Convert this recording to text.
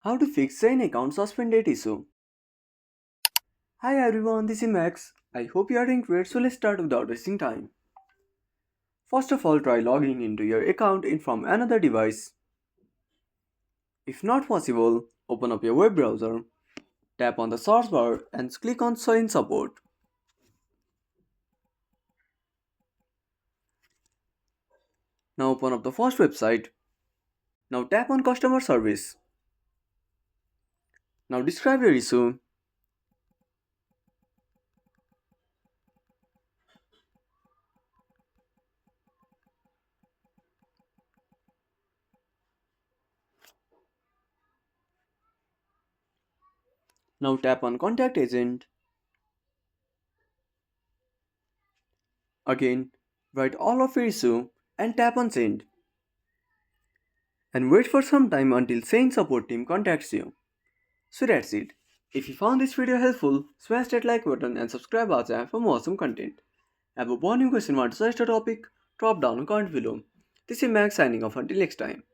How to fix SHEIN account suspended issue. Hi everyone, this is Max. I hope you are doing great, so let's start without wasting time. First of all, try logging into your account in from another device. If not possible, open up your web browser, tap on the search bar and click on SHEIN support. Now open up the first website. Now tap on customer service. Now describe your issue. Now tap on contact agent. Again, write all of your issue and tap on send. And wait for some time until SHEIN support team contacts you. So that's it. If you found this video helpful, smash that like button and subscribe our channel for more awesome content. Have a burning question want to suggest a topic? Drop down a comment below. This is Max signing off until next time.